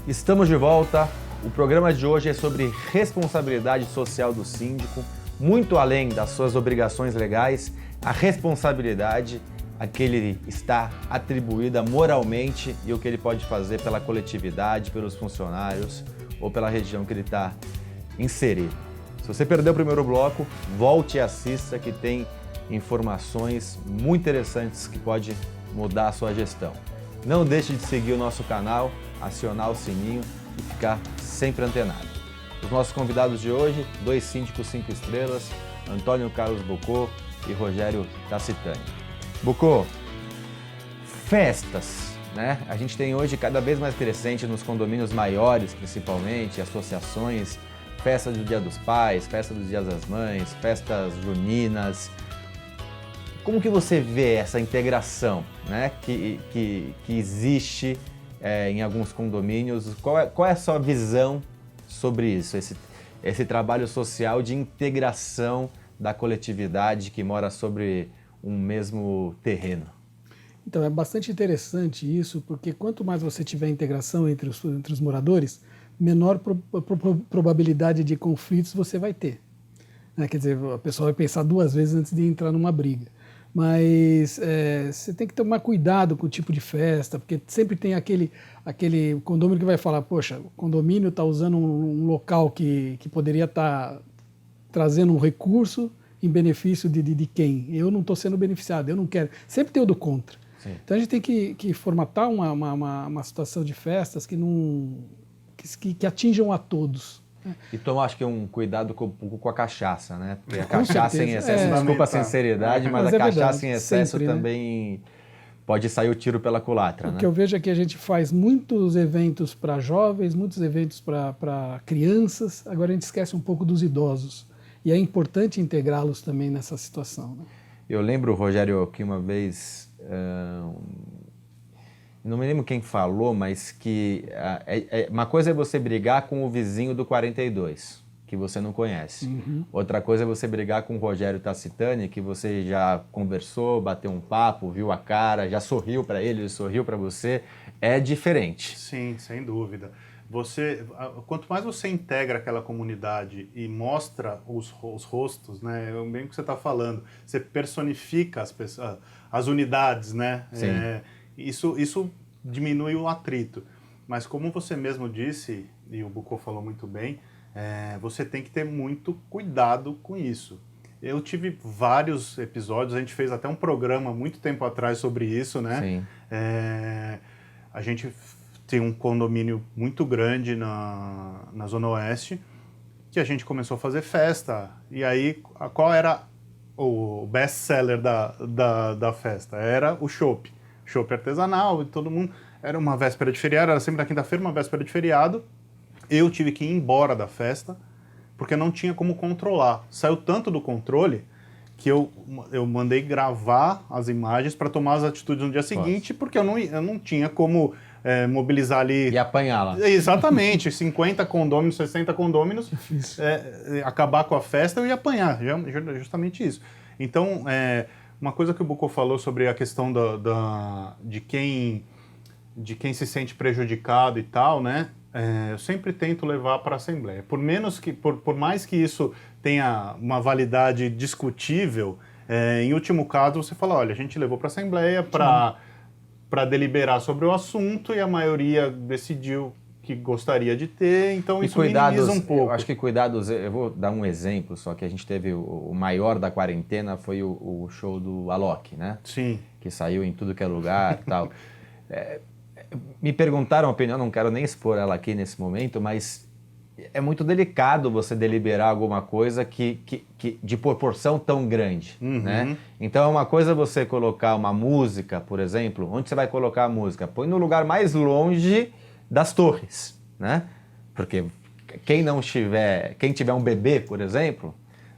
Estamos de volta. O programa de hoje é sobre responsabilidade social do síndico, muito além das suas obrigações legais, a responsabilidade a que ele está atribuída moralmente e o que ele pode fazer pela coletividade, pelos funcionários ou pela região que ele está inserido. Se você perdeu o primeiro bloco, volte e assista que tem informações muito interessantes que pode mudar a sua gestão. Não deixe de seguir o nosso canal, acionar o sininho e ficar sempre antenado. Os nossos convidados de hoje, 2 síndicos 5 estrelas, Antônio Carlos Bocô e Rogério Tacitani. Bocô, festas, né? A gente tem hoje cada vez mais crescente nos condomínios maiores, principalmente, associações, festa do Dia dos Pais, festa dos Dias das Mães, festas juninas. Como que você vê essa integração, né, que existe em alguns condomínios? Qual é a sua visão sobre isso, esse trabalho social de integração da coletividade que mora sobre um mesmo terreno? Então, é bastante interessante isso, porque quanto mais você tiver integração entre os moradores, menor probabilidade de conflitos você vai ter. Quer dizer, a pessoa vai pensar 2 vezes antes de entrar numa briga. Mas você tem que tomar cuidado com o tipo de festa, porque sempre tem aquele condomínio que vai falar, poxa, o condomínio está usando um local que poderia estar trazendo um recurso em benefício de quem? Eu não estou sendo beneficiado, eu não quero. Sempre tem o do contra. Sim. Então a gente tem que formatar uma situação de festas que atinjam a todos. E tomar, acho que um cuidado com a cachaça, né? Porque a cachaça em excesso, desculpa a sinceridade, mas a cachaça verdade, em excesso sempre, também, né? Pode sair o tiro pela culatra, né? O que eu vejo é que a gente faz muitos eventos para jovens, muitos eventos para crianças, agora a gente esquece um pouco dos idosos. E é importante integrá-los também nessa situação, né? Eu lembro, Rogério, que uma vez... não me lembro quem falou, mas que uma coisa é você brigar com o vizinho do 42, que você não conhece. Uhum. Outra coisa é você brigar com o Rogério Tacitani, que você já conversou, bateu um papo, viu a cara, já sorriu para ele sorriu para você. É diferente. Sim, sem dúvida. Quanto mais você integra aquela comunidade e mostra os rostos, né, é bem o que você está falando, você personifica as unidades, né? Sim. Isso diminui o atrito. Mas como você mesmo disse, e o Bocô falou muito bem, você tem que ter muito cuidado com isso. Eu tive vários episódios, a gente fez até um programa muito tempo atrás sobre isso, né? Sim. A gente tem um condomínio muito grande na Zona Oeste, que a gente começou a fazer festa. E aí, qual era o best-seller da festa? Era o chopp. Chopp artesanal, e todo mundo... Era uma véspera de feriado, era sempre na quinta-feira, uma véspera de feriado. Eu tive que ir embora da festa, porque não tinha como controlar. Saiu tanto do controle que eu mandei gravar as imagens para tomar as atitudes no dia seguinte, porque eu não tinha como mobilizar ali... E apanhá-la. Exatamente, 50 condôminos, 60 condôminos, acabar com a festa, eu ia apanhar, justamente isso. Então, uma coisa que o Bocô falou sobre a questão de quem se sente prejudicado e tal, né? Eu sempre tento levar para a Assembleia. Por mais que isso tenha uma validade discutível, em último caso você fala, olha, a gente levou para a Assembleia para deliberar sobre o assunto e a maioria decidiu que gostaria de ter, então isso minimiza um pouco. Eu acho que cuidados, eu vou dar um exemplo, só que a gente teve o maior da quarentena foi o show do Alok, né? Sim. Que saiu em tudo que é lugar e tal. Me perguntaram a opinião, não quero nem expor ela aqui nesse momento, mas é muito delicado você deliberar alguma coisa de proporção tão grande, né? Então é uma coisa você colocar uma música, por exemplo, onde você vai colocar a música? Põe no lugar mais longe das torres, né? Porque quem tiver um bebê, por exemplo,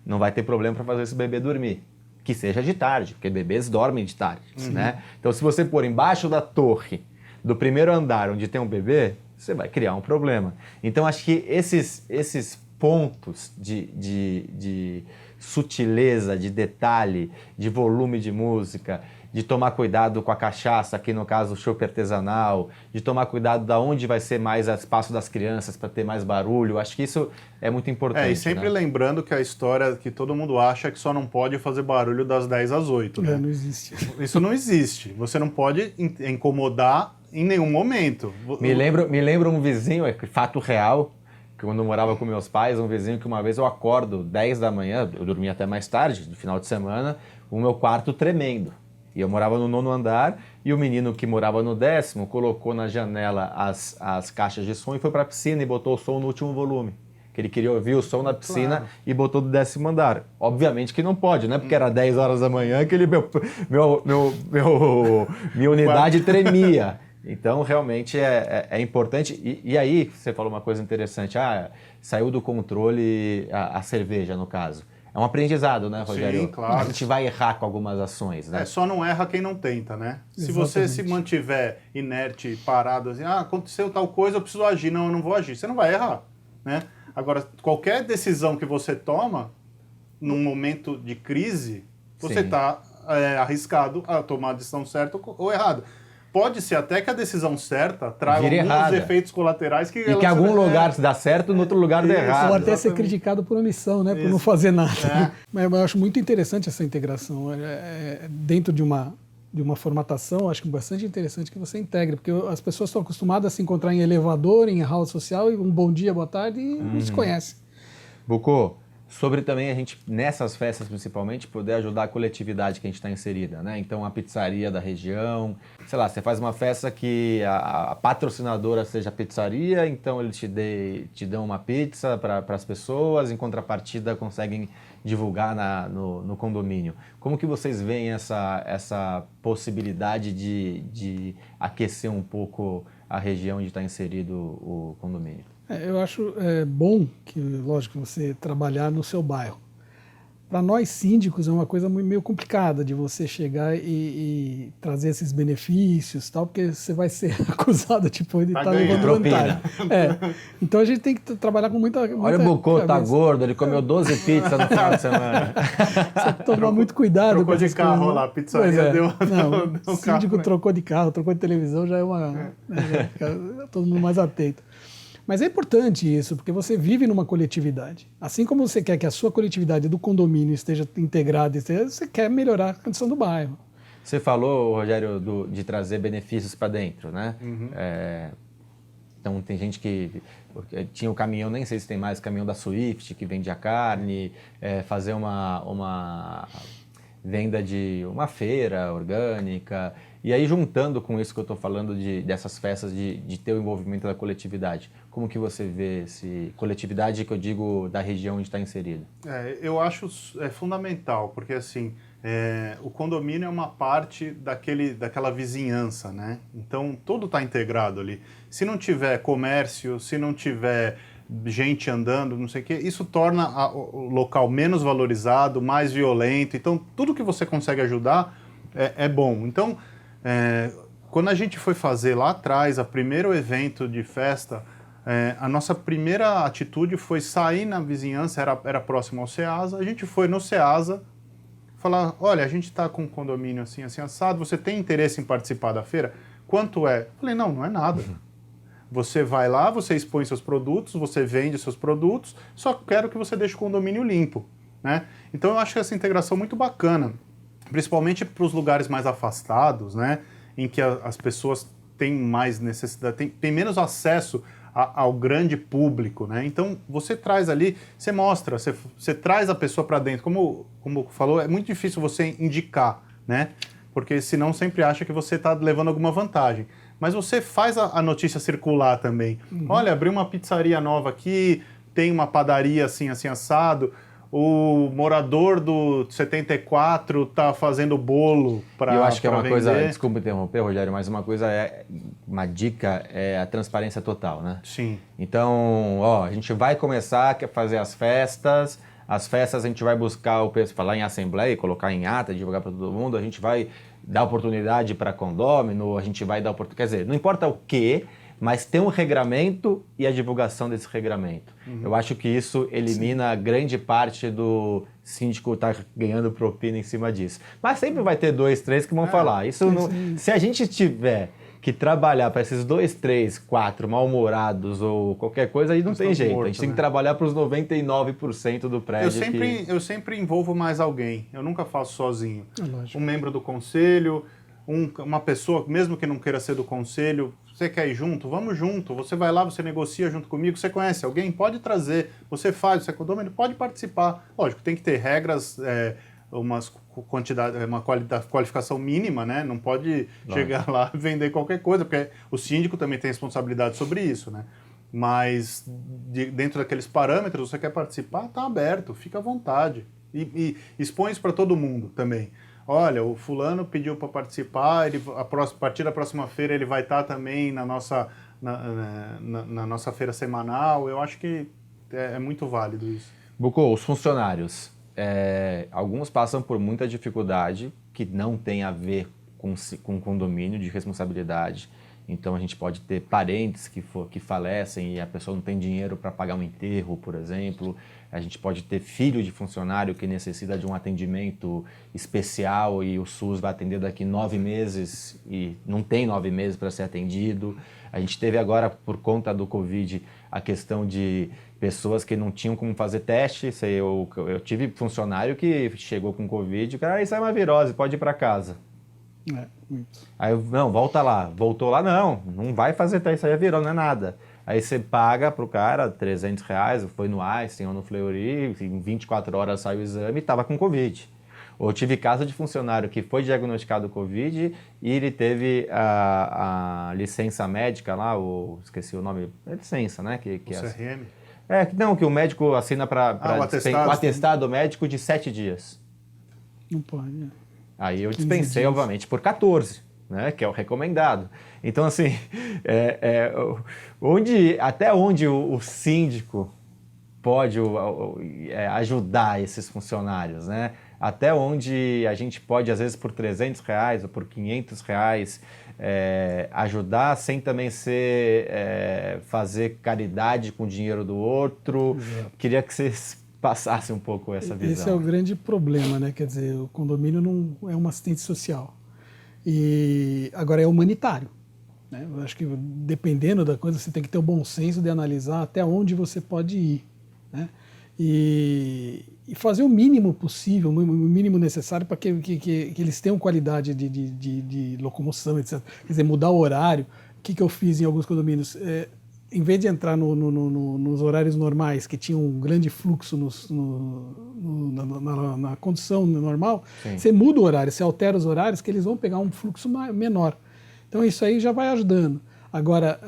não vai ter problema para fazer esse bebê dormir. Que seja de tarde, porque bebês dormem de tarde, né? Então se você pôr embaixo da torre do primeiro andar onde tem um bebê, você vai criar um problema. Então acho que esses pontos de sutileza, de detalhe, de volume de música de tomar cuidado com a cachaça, aqui no caso o chopp artesanal, de tomar cuidado da onde vai ser mais espaço das crianças para ter mais barulho. Acho que isso é muito importante. E sempre lembrando que a história que todo mundo acha que só não pode fazer barulho das 10 às 8. Né? Não existe. Isso não existe. Você não pode incomodar em nenhum momento. Me lembro um vizinho, fato real, que quando eu morava com meus pais, um vizinho que uma vez eu acordo 10 da manhã, eu dormia até mais tarde, no final de semana, o meu quarto tremendo. E eu morava no 9º andar e o menino que morava no 10º colocou na janela as caixas de som e foi para a piscina e botou o som no último volume. Que ele queria ouvir o som na piscina, claro. E botou do 10º andar. Obviamente que não pode, né? Porque era 10 horas da manhã que minha unidade tremia. Então, realmente é importante. E aí, você falou uma coisa interessante. Saiu do controle a cerveja, no caso. É um aprendizado, né, Rogério? Sim, claro. A gente vai errar com algumas ações, né? Só não erra quem não tenta, né? Exatamente. Se você se mantiver inerte, parado, assim, aconteceu tal coisa, eu preciso agir. Não, eu não vou agir. Você não vai errar, né? Agora, qualquer decisão que você toma, num momento de crise, você está arriscado a tomar a decisão certa ou errada. Pode ser até que a decisão certa traga alguns efeitos colaterais que... E que em algum lugar dá certo, no outro lugar dá errado. Ou até ser criticado por omissão, né? Por não fazer nada. Mas eu acho muito interessante essa integração. Dentro de uma formatação, acho que bastante interessante que você integre, porque as pessoas estão acostumadas a se encontrar em elevador, em hall social, e um bom dia, boa tarde, e não se conhecem. Bucô, sobre também a gente, nessas festas principalmente, poder ajudar a coletividade que a gente está inserida, né? Então, a pizzaria da região, sei lá, você faz uma festa que a patrocinadora seja a pizzaria, então eles te dão uma pizza para as pessoas, em contrapartida conseguem divulgar no condomínio. Como que vocês veem essa possibilidade de aquecer um pouco a região onde está inserido o condomínio? Eu acho bom que, lógico, você trabalhar no seu bairro. Para nós síndicos é uma coisa meio complicada de você chegar e trazer esses benefícios, tal, porque você vai ser acusado de estar levando vantagem. Então a gente tem que trabalhar com muita Olha o Bucô, tá gordo, ele comeu 12 pizzas no final de semana. Você tomar muito cuidado. Trocou de carro coisas. Lá, a pizzaria deu o síndico carro, trocou de carro, trocou de televisão, já é uma... Já fica todo mundo mais atento. Mas é importante isso, porque você vive numa coletividade. Assim como você quer que a sua coletividade do condomínio esteja integrada, você quer melhorar a condição do bairro. Você falou, Rogério, de trazer benefícios para dentro, né? Uhum. Então, tem gente que tinha o caminhão, nem sei se tem mais, o caminhão da Swift, que vende a carne, fazer uma venda de uma feira orgânica. E aí, juntando com isso que eu estou falando dessas festas, de ter o envolvimento da coletividade, como que você vê coletividade que eu digo da região onde está inserido? Eu acho fundamental, porque assim, o condomínio é uma parte daquela vizinhança, né? Então, tudo está integrado ali. Se não tiver comércio, se não tiver gente andando, não sei o quê, isso torna o local menos valorizado, mais violento. Então, tudo que você consegue ajudar é bom. Então, quando a gente foi fazer lá atrás, o primeiro evento de festa, a nossa primeira atitude foi sair na vizinhança, era próximo ao Ceasa, a gente foi no Ceasa, falar, olha, a gente está com um condomínio assim, assim, assado, você tem interesse em participar da feira? Quanto é? Falei, não é nada. Você vai lá, você expõe seus produtos, você vende seus produtos, só quero que você deixe o condomínio limpo, né? Então eu acho que essa integração é muito bacana, principalmente para os lugares mais afastados, né? Em que as pessoas têm mais necessidade, têm menos acesso ao grande público, né? Então você traz ali, você mostra, você traz a pessoa para dentro. Como falou, é muito difícil você indicar, né? Porque senão sempre acha que você está levando alguma vantagem. Mas você faz a notícia circular também. Uhum. Olha, abriu uma pizzaria nova aqui, tem uma padaria assim, assim, assado. O morador do 74 está fazendo bolo para vender. Eu acho que é uma coisa, desculpa interromper, Rogério, mas uma dica é a transparência total, né? Sim. Então, a gente vai começar a fazer as festas a gente vai buscar o preço, falar em assembleia, colocar em ata, divulgar para todo mundo, a gente vai dar oportunidade para condômino, a gente vai dar oportunidade, quer dizer, não importa o quê, mas tem um regramento e a divulgação desse regramento. Eu acho que isso elimina grande parte do síndico estar ganhando propina em cima disso. Mas sempre vai ter 2, 3 que vão falar. Isso não, se a gente tiver que trabalhar para esses 2, 3, 4 mal-humorados ou qualquer coisa, aí não tem jeito. Morto, a gente tem que trabalhar para os 99% do prédio. Eu sempre envolvo mais alguém. Eu nunca faço sozinho. Lógico. Um membro do conselho, uma pessoa, mesmo que não queira ser do conselho, você quer ir junto? Vamos junto. Você vai lá, você negocia junto comigo. Você conhece alguém? Pode trazer. Você faz, você é condomínio, pode participar. Lógico, tem que ter regras, uma qualificação mínima, né? Não pode chegar lá e vender qualquer coisa, porque o síndico também tem responsabilidade sobre isso, né? Mas dentro daqueles parâmetros, você quer participar, tá aberto, fica à vontade. E expõe isso para todo mundo também. Olha, o fulano pediu para participar, a partir da próxima feira ele vai estar também na nossa feira semanal. Eu acho que é muito válido isso. Bucô, os funcionários, alguns passam por muita dificuldade que não tem a ver com condomínio de responsabilidade. Então a gente pode ter parentes que falecem e a pessoa não tem dinheiro para pagar um enterro, por exemplo. A gente pode ter filho de funcionário que necessita de um atendimento especial e o SUS vai atender daqui 9 meses e não tem 9 meses para ser atendido. A gente teve agora, por conta do Covid, a questão de pessoas que não tinham como fazer teste. Eu tive funcionário que chegou com Covid e o cara, isso é uma virose, pode ir para casa. Aí não, volta lá. Voltou lá, não vai fazer teste, isso aí é virose, não é nada. Aí você paga pro cara R$300, foi no Einstein ou no Fleury, em 24 horas sai o exame e estava com Covid. Ou tive caso de funcionário que foi diagnosticado Covid e ele teve a licença médica lá, esqueci o nome, licença, né? O CRM? Que o médico assina para o atestado médico de 7 dias. Não pode. Aí eu dispensei, obviamente, por 14, né, que é o recomendado. Então, assim, até onde o síndico pode ajudar esses funcionários, né? Até onde a gente pode, às vezes, por R$300 ou por R$500, ajudar sem também fazer caridade com o dinheiro do outro. Exato. Queria que vocês passassem um pouco essa visão. Esse é o grande problema, né? Quer dizer, o condomínio não é uma assistente social. E agora é humanitário. Né? Eu acho que dependendo da coisa, você tem que ter o bom senso de analisar até onde você pode ir. Né? E fazer o mínimo possível, o mínimo necessário para que eles tenham qualidade de locomoção, etc. Quer dizer, mudar o horário. O que eu fiz em alguns condomínios? Em vez de entrar nos horários normais, que tinham um grande fluxo na condição normal, sim, você muda o horário, você altera os horários, que eles vão pegar um fluxo menor. Então isso aí já vai ajudando. Agora,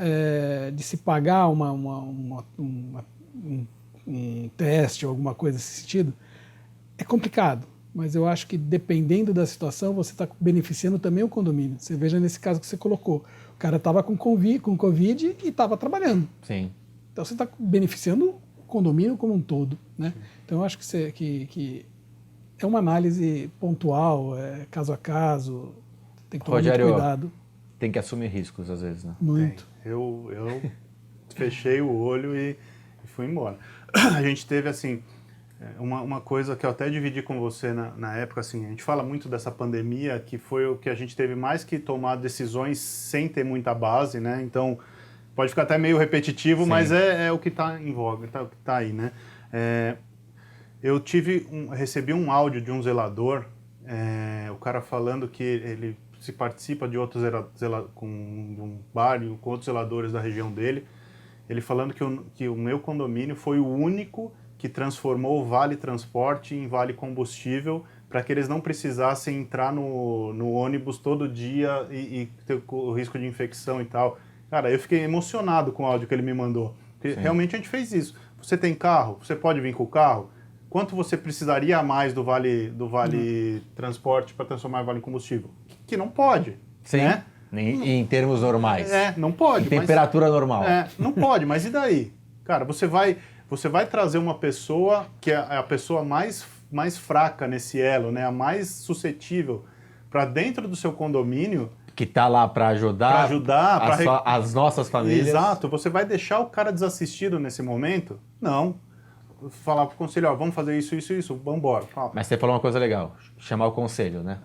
de se pagar um teste ou alguma coisa nesse sentido, é complicado. Mas eu acho que dependendo da situação, você está beneficiando também o condomínio. Você veja nesse caso que você colocou. O cara estava com Covid e estava trabalhando. Sim. Então você está beneficiando o condomínio como um todo. Né? Então eu acho que é uma análise pontual, caso a caso. Tem que tomar muito cuidado. Tem que assumir riscos às vezes, né? Muito. Eu fechei o olho e fui embora. A gente teve assim... Uma coisa que eu até dividi com você na época, assim, a gente fala muito dessa pandemia, que foi o que a gente teve mais que tomar decisões sem ter muita base, né? Então, pode ficar até meio repetitivo, sim, mas é o que está em voga, o que está aí, né? Eu recebi um áudio de um zelador, o cara falando que ele se participa de outros com um bar, com outros zeladores da região dele, ele falando que o meu condomínio foi o único que transformou o Vale Transporte em Vale Combustível para que eles não precisassem entrar no ônibus todo dia e ter o risco de infecção e tal. Cara, eu fiquei emocionado com o áudio que ele me mandou. Porque realmente a gente fez isso. Você tem carro? Você pode vir com o carro? Quanto você precisaria a mais do Vale Transporte para transformar em Vale Combustível? Que não pode. Sim. Né? Em termos normais. Não pode. Em temperatura normal. Não pode, mas e daí? Cara, você vai trazer uma pessoa que é a pessoa mais fraca nesse elo, né, a mais suscetível, para dentro do seu condomínio, Que está lá para ajudar, as nossas famílias. Exato. Você vai deixar o cara desassistido nesse momento? Não. Falar pro conselho, ó, vamos fazer isso, vamos embora. Mas você falou uma coisa legal, chamar o conselho, né?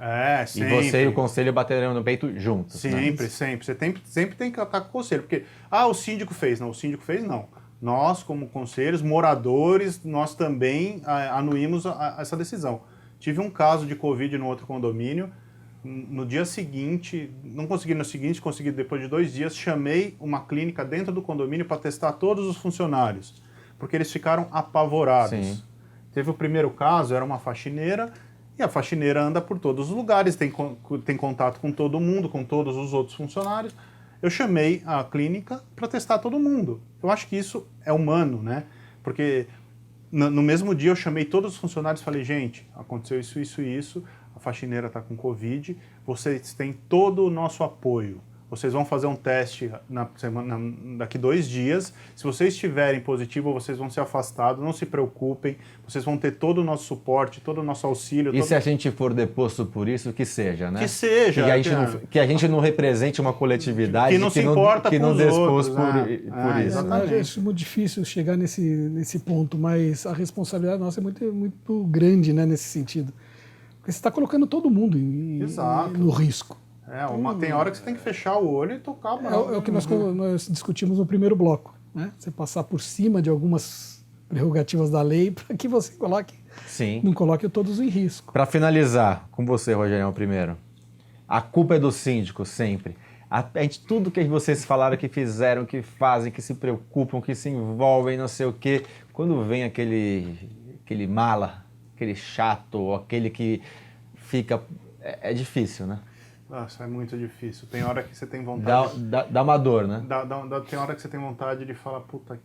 Sempre. E você e o conselho baterão no peito juntos. Sempre, né? sempre. Você sempre tem que estar com o conselho, porque, o síndico fez. Não, o síndico fez, não. Nós, como conselhos, moradores, nós também anuímos essa decisão. Tive um caso de Covid no outro condomínio, no dia seguinte, não consegui no seguinte, consegui depois de 2 dias, chamei uma clínica dentro do condomínio para testar todos os funcionários. Porque eles ficaram apavorados. Sim. Teve o primeiro caso, era uma faxineira, e a faxineira anda por todos os lugares, tem contato com todo mundo, com todos os outros funcionários. Eu chamei a clínica para testar todo mundo. Eu acho que isso é humano, né? Porque no mesmo dia eu chamei todos os funcionários e falei, gente, aconteceu isso e isso, a faxineira está com Covid, vocês têm todo o nosso apoio. Vocês vão fazer um teste daqui 2 dias. Se vocês estiverem positivo, vocês vão ser afastados. Não se preocupem. Vocês vão ter todo o nosso suporte, todo o nosso auxílio. E se a gente for deposto por isso, que seja, né? Que seja. Que a gente não represente uma coletividade que não se importa que com não os despôs outros. por isso. Exatamente. Eu acho muito difícil chegar nesse ponto, mas a responsabilidade nossa é muito grande, né, nesse sentido. Porque você está colocando todo mundo no risco. Tem hora que você tem que fechar o olho e tocar a bola. É o que nós discutimos no primeiro bloco, né? Você passar por cima de algumas prerrogativas da lei para que você não coloque todos em risco. Para finalizar, com você, Rogério, primeiro. A culpa é do síndico, sempre. Tudo que vocês falaram, que fizeram, que fazem, que se preocupam, que se envolvem, não sei o quê. Quando vem aquele mala, aquele chato, ou aquele que fica... É difícil, né? Nossa, é muito difícil. Tem hora que você tem vontade... Dá uma dor, né? Tem hora que você tem vontade de falar, puta...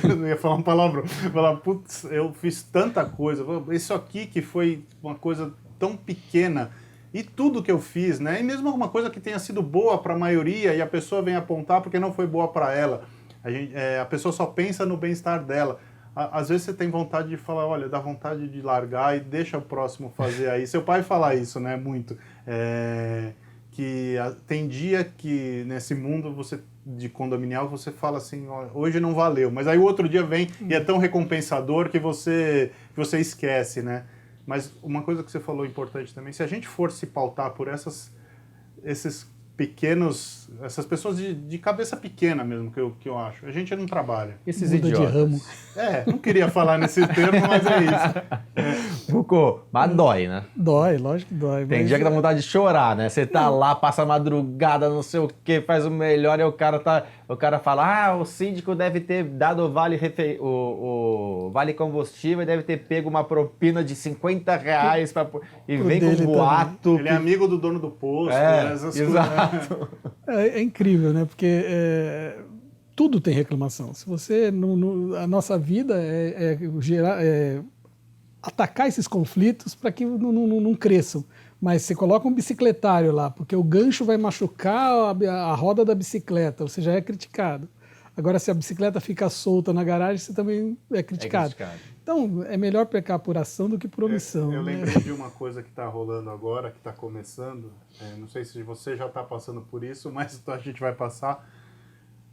Eu não ia falar uma palavra. Falar, putz, eu fiz tanta coisa. Isso aqui que foi uma coisa tão pequena. E tudo que eu fiz, né? E mesmo alguma coisa que tenha sido boa para a maioria e a pessoa vem apontar porque não foi boa para ela. A pessoa só pensa no bem-estar dela. Às vezes você tem vontade de falar, olha, dá vontade de largar e deixa o próximo fazer aí. Seu pai fala isso, né, muito. Que tem dia que nesse mundo de condominial você fala assim, olha, hoje não valeu. Mas aí o outro dia vem e é tão recompensador que você esquece, né? Mas uma coisa que você falou importante também, se a gente for se pautar por esses pequenos, essas pessoas de cabeça pequena mesmo, que eu acho. A gente não trabalha. Esses idiotas. De ramo. Não queria falar nesse termo, mas é isso. Foucault, mas dói, né? Dói, lógico que dói. Tem dia que dá vontade de chorar, né? Você tá lá, passa a madrugada, não sei o quê, faz o melhor, e o cara fala, o síndico deve ter dado o vale combustível e deve ter pego uma propina de R$50 e vem com um boato. Também. Ele é amigo do dono do posto, essas exato. coisas. É incrível, né? Porque tudo tem reclamação. Se você a nossa vida é atacar esses conflitos para que não cresçam. Mas você coloca um bicicletário lá, porque o gancho vai machucar a roda da bicicleta, você já é criticado. Agora, se a bicicleta fica solta na garagem, você também é criticado. Então, é melhor pecar por ação do que por omissão. Eu lembrei de uma coisa que está rolando agora, que está começando. Não sei se você já está passando por isso, mas a gente vai passar.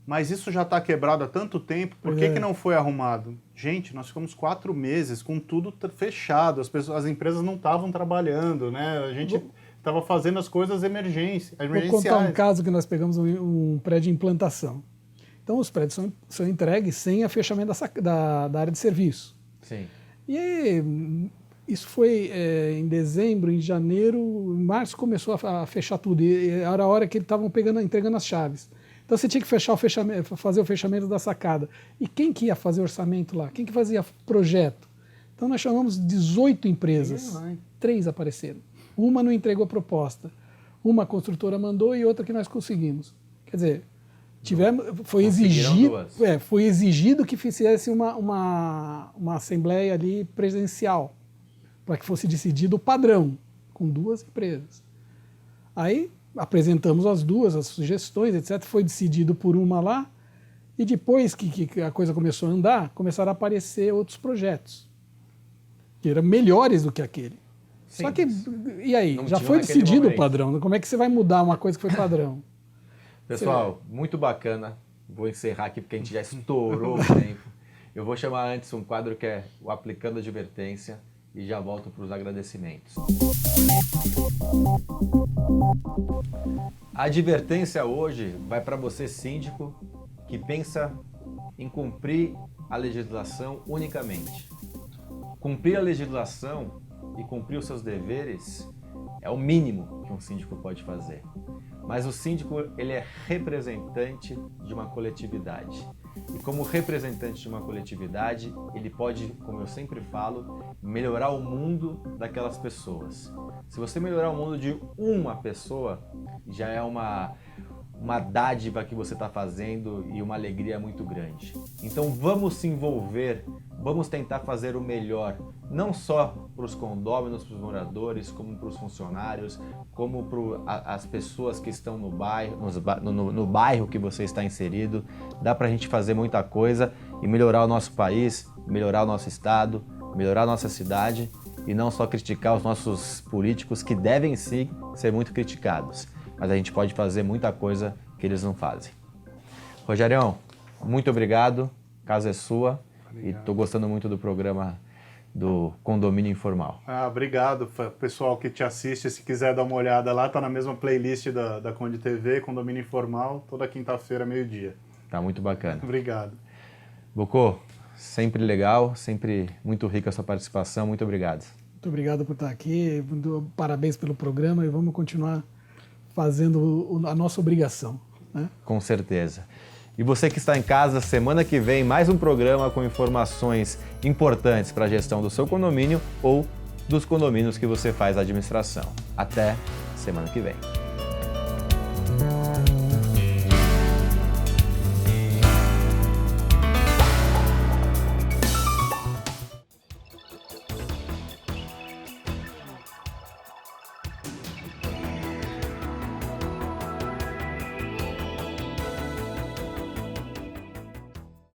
Mas isso já está quebrado há tanto tempo, por que não foi arrumado? Gente, nós ficamos 4 meses com tudo fechado, as empresas não estavam trabalhando, né? A gente estava fazendo as coisas emergenciais. Vou contar um caso que nós pegamos um prédio de implantação. Então, os prédios são entregues sem a fechamento da área de serviço. Sim. E isso foi em dezembro, em janeiro, em março começou a fechar tudo. E era a hora que eles estavam entregando as chaves. Então você tinha que fazer o fechamento da sacada. E quem que ia fazer orçamento lá? Quem que fazia projeto? Então nós chamamos 18 empresas. 3 apareceram. Uma não entregou a proposta. Uma a construtora mandou e outra que nós conseguimos. Quer dizer, foi exigido que fizesse uma assembleia ali presencial, para que fosse decidido o padrão, com 2 empresas. Aí apresentamos as sugestões, etc. Foi decidido por uma lá, e depois que a coisa começou a andar, começaram a aparecer outros projetos, que eram melhores do que aquele. Só que, e aí? Não Já tinha foi naquele decidido o momento. padrão. Como é que você vai mudar uma coisa que foi padrão? Pessoal, muito bacana. Vou encerrar aqui porque a gente já estourou o tempo. Eu vou chamar antes um quadro que é o Aplicando Advertência e já volto para os agradecimentos. A advertência hoje vai para você, síndico, que pensa em cumprir a legislação unicamente. Cumprir a legislação e cumprir os seus deveres é o mínimo que um síndico pode fazer. Mas o síndico, ele é representante de uma coletividade. E como representante de uma coletividade, ele pode, como eu sempre falo, melhorar o mundo daquelas pessoas. Se você melhorar o mundo de uma pessoa, já é uma dádiva que você está fazendo e uma alegria muito grande. Então vamos se envolver, vamos tentar fazer o melhor, não só para os condôminos, para os moradores, como para os funcionários, como para as pessoas que estão no bairro, no bairro que você está inserido. Dá para a gente fazer muita coisa e melhorar o nosso país, melhorar o nosso estado, melhorar a nossa cidade e não só criticar os nossos políticos, que devem sim ser muito criticados. Mas a gente pode fazer muita coisa que eles não fazem. Rogerião, muito obrigado, a casa é sua. Obrigado. E estou gostando muito do programa do Condomínio Informal. Obrigado, pessoal que te assiste, se quiser dar uma olhada lá, tá na mesma playlist da Conde TV, Condomínio Informal, toda quinta-feira, meio-dia. Tá muito bacana. Obrigado. Bocô, sempre legal, sempre muito rica a sua participação, muito obrigado. Muito obrigado por estar aqui, parabéns pelo programa e vamos continuar fazendo a nossa obrigação, né? Com certeza. E você que está em casa, semana que vem, mais um programa com informações importantes para a gestão do seu condomínio ou dos condomínios que você faz a administração. Até semana que vem.